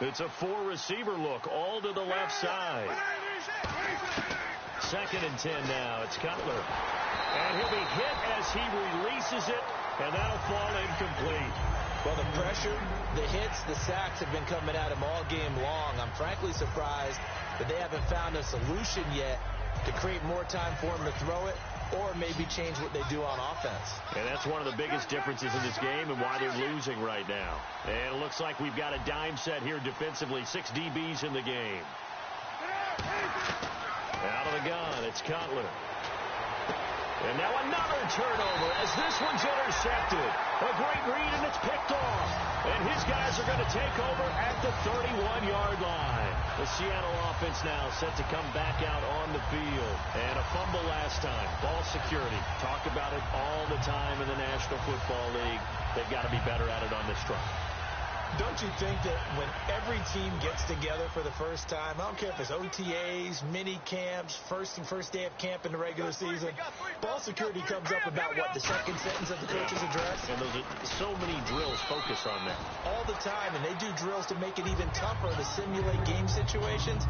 It's a 4-receiver look, all to the left side. 2nd and 10 now. It's Cutler. And he'll be hit as he releases it, and that'll fall incomplete. Well, the pressure, the hits, the sacks have been coming at him all game long. I'm frankly surprised that they haven't found a solution yet to create more time for him to throw it or maybe change what they do on offense. And that's one of the biggest differences in this game and why they're losing right now. And it looks like we've got a dime set here defensively. 6 DBs in the game. Out of the gun, it's Cutler. And now another turnover as this one's intercepted. A great read, and it's picked off. And his guys are going to take over at the 31-yard line. The Seattle offense now set to come back out on the field. And a fumble last time. Ball security. Talk about it all the time in the National Football League. They've got to be better at it on this front. Don't you think that when every team gets together for the first time, I don't care if it's OTAs, mini camps, first day of camp in the regular season, ball security comes up about what, the second sentence of the coach's address? And those are so many drills focus on that. All the time, and they do drills to make it even tougher to simulate game situations.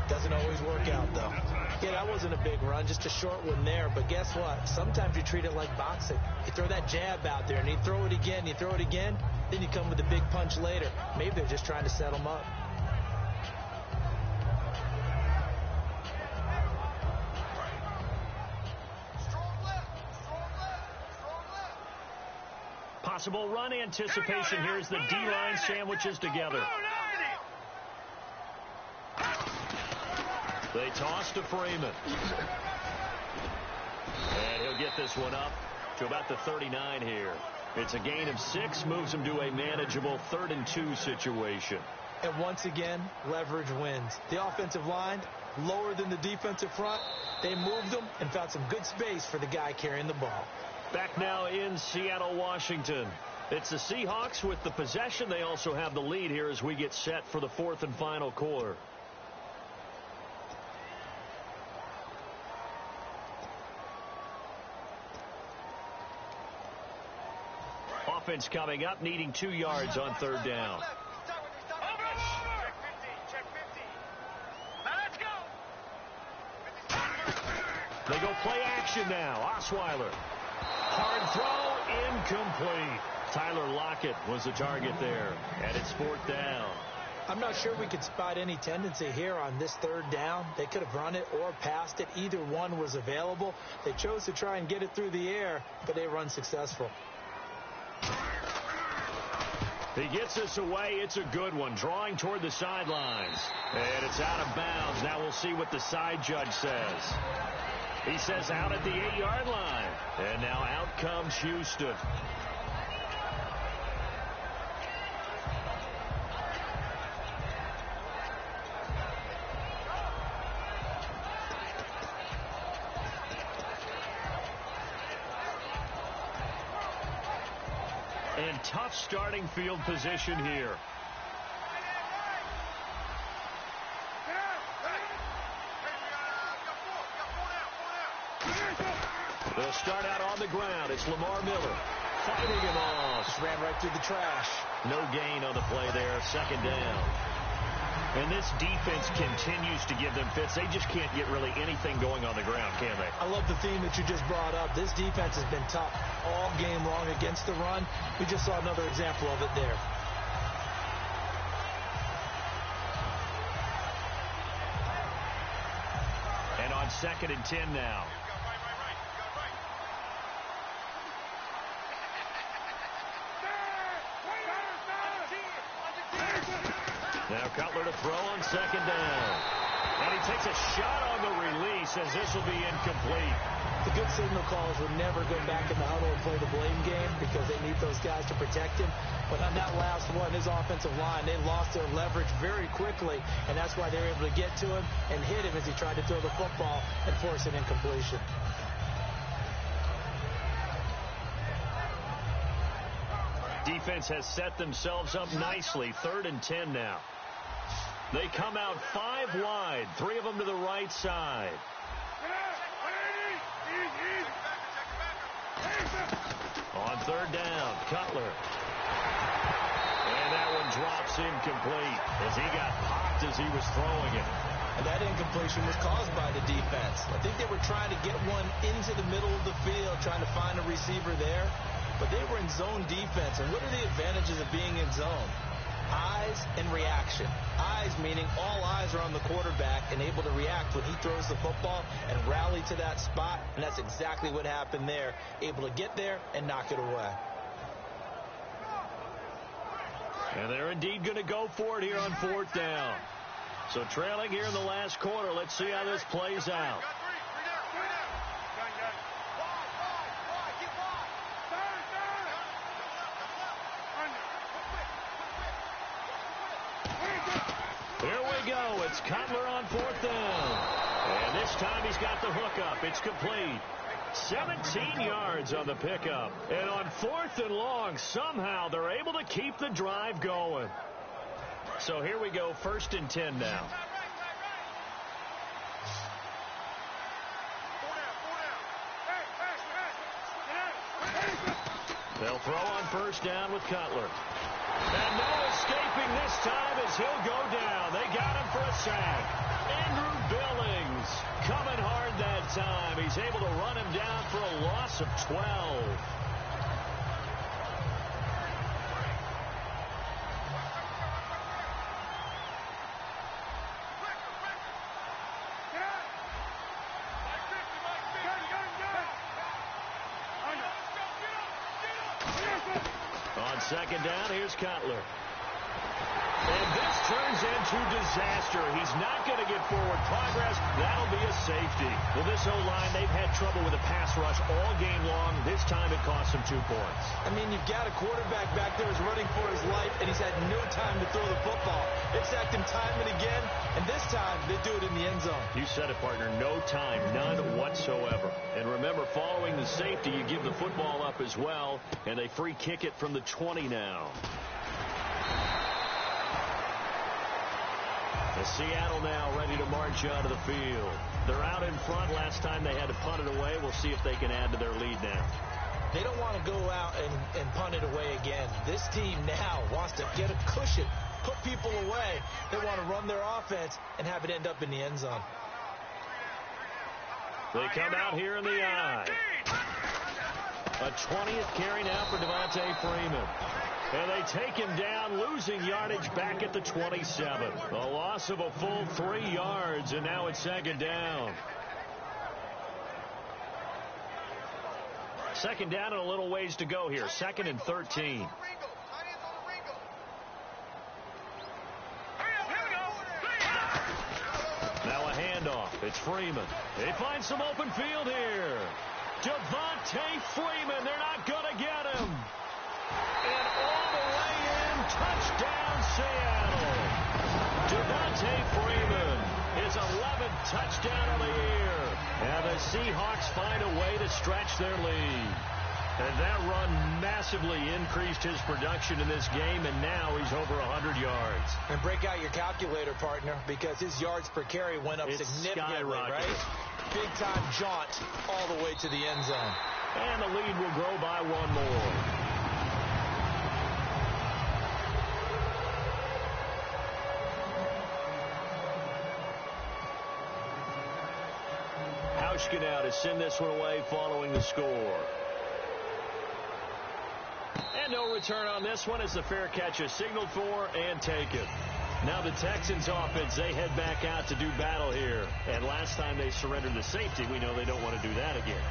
Doesn't always work out, though. Yeah, that wasn't a big run, just a short one there. But guess what? Sometimes you treat it like boxing. You throw that jab out there, and you throw it again, then you come with a big punch later. Maybe they're just trying to set them up. Possible run anticipation. Here's the D-line sandwiches together. They toss to Freeman. And he'll get this one up to about the 39 here. It's a gain of 6, moves him to a manageable 3rd and 2 situation. And once again, leverage wins. The offensive line, lower than the defensive front. They moved them and found some good space for the guy carrying the ball. Back now in Seattle, Washington. It's the Seahawks with the possession. They also have the lead here as we get set for the 4th and final quarter. Offense coming up, needing 2 yards on 3rd down. They go play action now. Osweiler. Hard throw, incomplete. Tyler Lockett was the target there, and it's 4th down. I'm not sure we could spot any tendency here on this third down. They could have run it or passed it. Either one was available. They chose to try and get it through the air, but they were unsuccessful. He gets this away. It's a good one. Drawing toward the sidelines. And it's out of bounds. Now we'll see what the side judge says. He says out at the 8-yard line. And now out comes Houston. And tough starting field position here. They'll start out on the ground. It's Lamar Miller fighting him off. Just ran right through the trash. No gain on the play there. Second down. And this defense continues to give them fits. They just can't get really anything going on the ground, can they? I love the theme that you just brought up. This defense has been tough all game long against the run. We just saw another example of it there. And on 2nd and 10 now. Now Cutler to throw on 2nd down. And he takes a shot on the release as this will be incomplete. The good signal callers will never go back in the huddle and play the blame game because they need those guys to protect him. But on that last one, his offensive line, they lost their leverage very quickly, and that's why they were able to get to him and hit him as he tried to throw the football and force an incompletion. Defense has set themselves up nicely. 3rd and 10 now. They come out 5 wide, 3 of them to the right side. On 3rd down, Cutler. And that one drops incomplete as he got popped as he was throwing it. And that incompletion was caused by the defense. I think they were trying to get one into the middle of the field, trying to find a receiver there. But they were in zone defense. And what are the advantages of being in zone? Eyes and reaction. Eyes meaning all eyes are on the quarterback and able to react when he throws the football and rally to that spot. And that's exactly what happened there. Able to get there and knock it away. And they're indeed going to go for it here on 4th down. So trailing here in the last quarter. Let's see how this plays out. Here we go. It's Cutler on 4th down. And this time he's got the hookup. It's complete. 17 yards on the pickup. And on 4th and long, somehow they're able to keep the drive going. So here we go, 1st and 10 now. They'll throw on 1st down with Cutler. And no escaping this time as he'll go down. They got him for a sack. Andrew Billings coming hard that time. He's able to run him down for a loss of 12. On 2nd down, here's Cutler. And this turns into disaster. He's not going to get forward progress. That'll be a safety. Well, this O-line, they've had trouble with a pass rush all game long. This time it cost them 2 points. I mean, you've got a quarterback back there who's running for his life, and he's had no time to throw the football. They've sacked him time and again, and this time they do it in the end zone. You said it, partner. No time, none whatsoever. And remember, following the safety, you give the football up as well, and they free kick it from the 20 now. Seattle now ready to march onto the field. They're out in front. Last time they had to punt it away. We'll see if they can add to their lead now. They don't want to go out and punt it away again. This team now wants to get a cushion, put people away. They want to run their offense and have it end up in the end zone. They come out here in the eye. A 20th carry now for Devontae Freeman. And they take him down, losing yardage back at the 27. A loss of a full 3 yards, and now it's second down. Second down and a little ways to go here. 2nd and 13. Now a handoff. It's Freeman. They find some open field here. Devontae Freeman. They're not going to get him. And all the way in. Touchdown, Seattle. Devontae Freeman. His 11th touchdown of the year. And the Seahawks find a way to stretch their lead. And that run massively increased his production in this game, and now he's over 100 yards. And break out your calculator, partner, because his yards per carry went up significantly, right? Big-time jaunt all the way to the end zone. And the lead will grow by 1 more. Hauschka now to send this one away following the score. And no return on this one as the fair catch is signaled for and taken. Now the Texans offense, they head back out to do battle here. And last time they surrendered the safety, we know they don't want to do that again.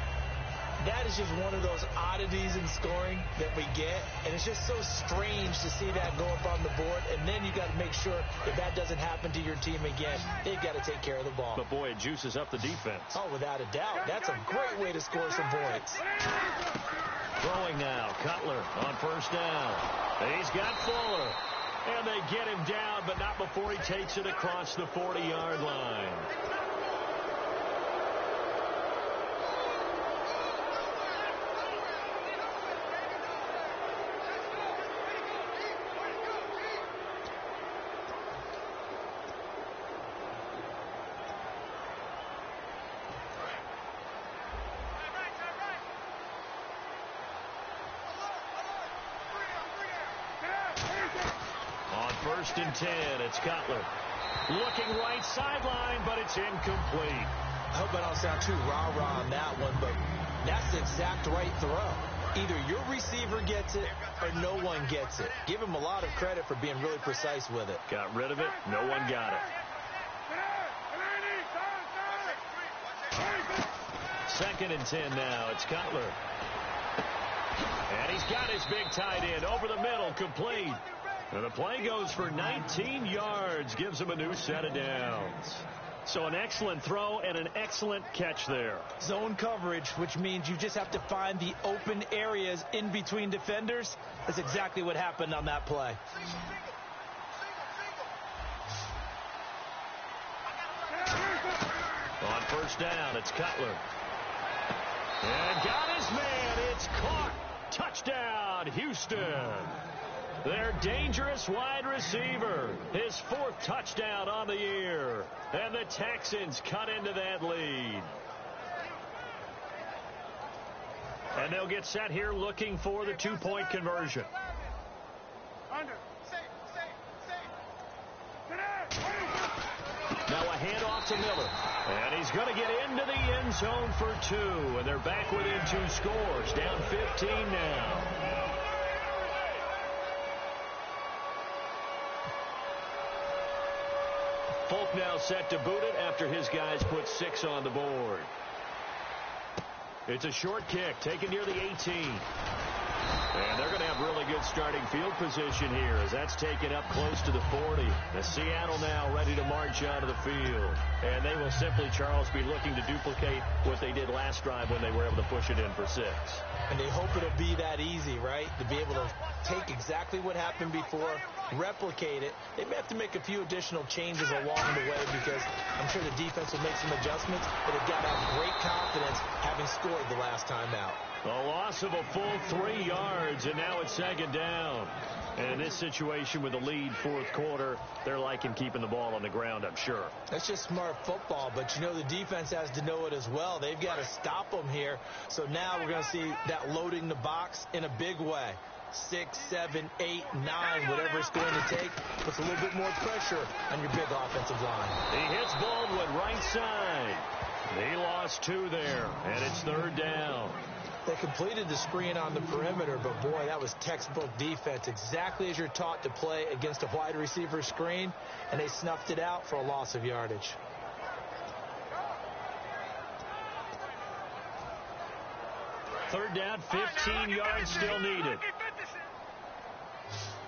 That is just one of those oddities in scoring that we get. And it's just so strange to see that go up on the board. And then you got to make sure if that doesn't happen to your team again, they've got to take care of the ball. But boy, it juices up the defense. Oh, without a doubt. That's a great way to score some points. Throwing now, Cutler on first down. He's got Fuller. And they get him down, but not before he takes it across the 40-yard line. First and 10, it's Cutler. Looking right sideline, but it's incomplete. I hope I don't sound too rah-rah on that one, but that's the exact right throw. Either your receiver gets it or no one gets it. Give him a lot of credit for being really precise with it. Got rid of it. No one got it. 2nd and 10 now. It's Cutler. And he's got his big tight end over the middle, complete. And the play goes for 19 yards, gives him a new set of downs. So an excellent throw and an excellent catch there. Zone coverage, which means you just have to find the open areas in between defenders. That's exactly what happened on that play. On first down, it's Cutler. And got his man. It's caught. Touchdown, Houston. Their dangerous wide receiver. His 4th touchdown on the year. And the Texans cut into that lead. And they'll get set here looking for the 2-point conversion. Now a handoff to Miller. And he's going to get into the end zone for 2. And they're back within 2 scores. Down 15 now. Folk now set to boot it after his guys put 6 on the board. It's a short kick taken near the 18. And they're going to have really good starting field position here as that's taken up close to the 40. The Seattle now ready to march out of the field. And they will simply, Charles, be looking to duplicate what they did last drive when they were able to push it in for 6. And they hope it'll be that easy, right? To be able to take exactly what happened before, replicate it. They may have to make a few additional changes along the way because I'm sure the defense will make some adjustments, but they've got to have great confidence having scored the last time out. A loss of a full 3 yards, and now it's second down. And in this situation with the lead 4th quarter, they're liking keeping the ball on the ground, I'm sure. That's just smart football, but you know the defense has to know it as well. They've got to stop them here. So now we're going to see that loading the box in a big way. 6, 7, 8, 9, whatever it's going to take, puts a little bit more pressure on your big offensive line. He hits Baldwin right side. He lost 2 there, and it's 3rd down. They completed the screen on the perimeter, but boy, that was textbook defense, exactly as you're taught to play against a wide receiver screen, and they snuffed it out for a loss of yardage. Third down, 15 yards still needed.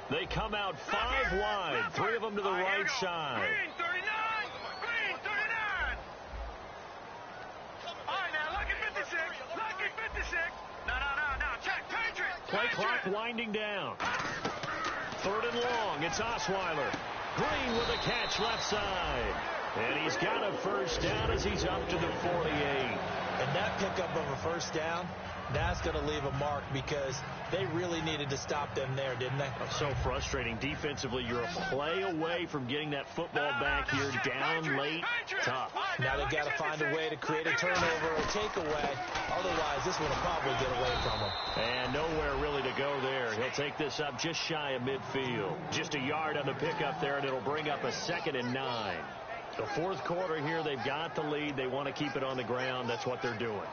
They come out 5 wide, 3 of them to the right side. Green 39! Green 39! All right, now, lucky 56. Lucky 56. No. Check, Patriot. Play clock winding down. 3rd and long. It's Osweiler. Green with a catch left side. And he's got a first down as he's up to the 48. And that pickup of a first down, that's going to leave a mark because they really needed to stop them there, didn't they? So frustrating. Defensively, you're a play away from getting that football back here down late. Tough. Now they've got to find a way to create a turnover or takeaway. Otherwise, this one will probably get away from them. And nowhere really to go there. He'll take this up just shy of midfield. Just a yard on the pickup there, and it'll bring up a 2nd and 9. The 4th quarter here, they've got the lead. They want to keep it on the ground. That's what they're doing.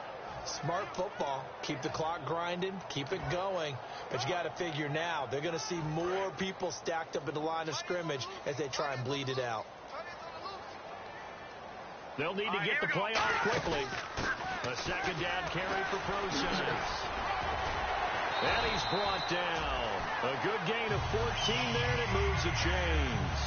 Smart football. Keep the clock grinding. Keep it going. But you got to figure now they're going to see more people stacked up in the line of scrimmage as they try and bleed it out. They'll need to get the play off quickly. A 2nd down carry for Process. And he's brought down. A good gain of 14 there, and it moves the chains.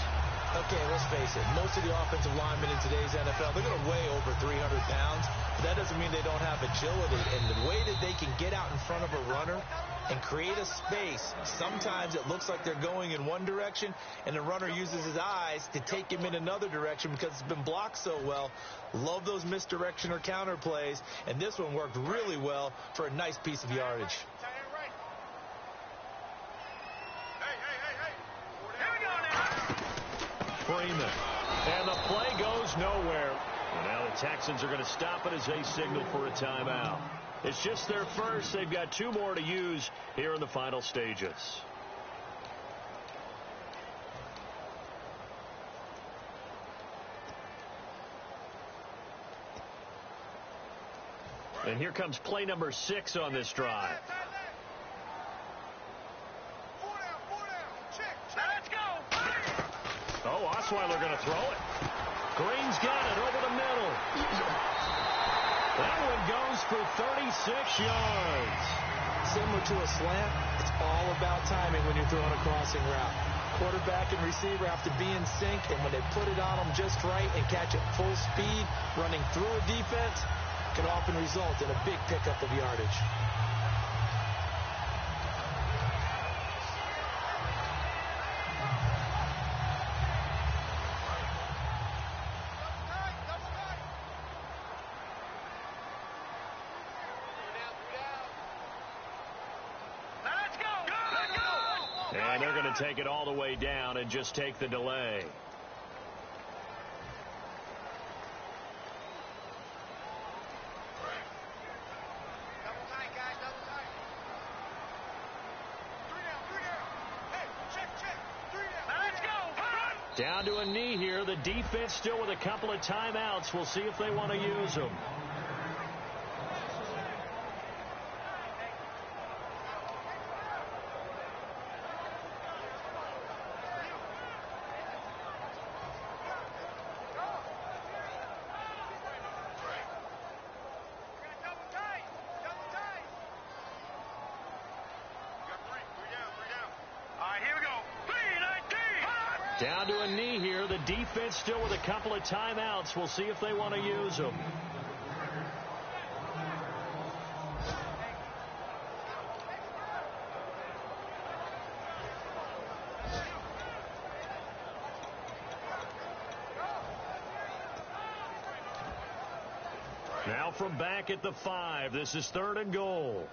Okay, let's face it. Most of the offensive linemen in today's NFL, they're going to weigh over 300 pounds. But that doesn't mean they don't have agility. And the way that they can get out in front of a runner and create a space, sometimes it looks like they're going in one direction, and the runner uses his eyes to take him in another direction because it's been blocked so well. Love those misdirection or counter plays. And this one worked really well for a nice piece of yardage. Freeman. And the play goes nowhere. And now the Texans are going to stop it as they signal for a timeout. It's just their first. They've got 2 more to use here in the final stages. And here comes play number 6 on this drive. Oh, Osweiler going to throw it. Green's got it over the middle. That one goes for 36 yards. Similar to a slant, it's all about timing when you're throwing a crossing route. Quarterback and receiver have to be in sync, and when they put it on them just right and catch it full speed, running through a defense, can often result in a big pickup of yardage. And they're going to take it all the way down and just take the delay. Down to a knee here. The defense still with a couple of timeouts. We'll see if they want to use them. Down to a knee here. The defense still with a couple of timeouts. We'll see if they want to use them. Now from back at the 5. This is 3rd and goal.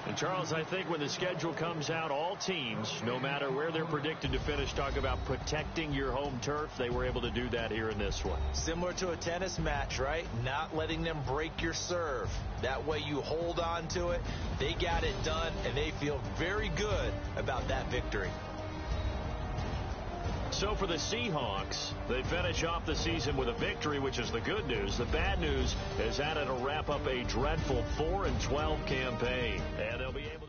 And Charles, I think when the schedule comes out, all teams, no matter where they're predicted to finish, talk about protecting your home turf. They were able to do that here in this one. Similar to a tennis match, right? Not letting them break your serve. That way you hold on to it. They got it done, and they feel very good about that victory. So for the Seahawks, they finish off the season with a victory, which is the good news. The bad news is that it'll wrap up a dreadful 4-12 campaign, and they'll be able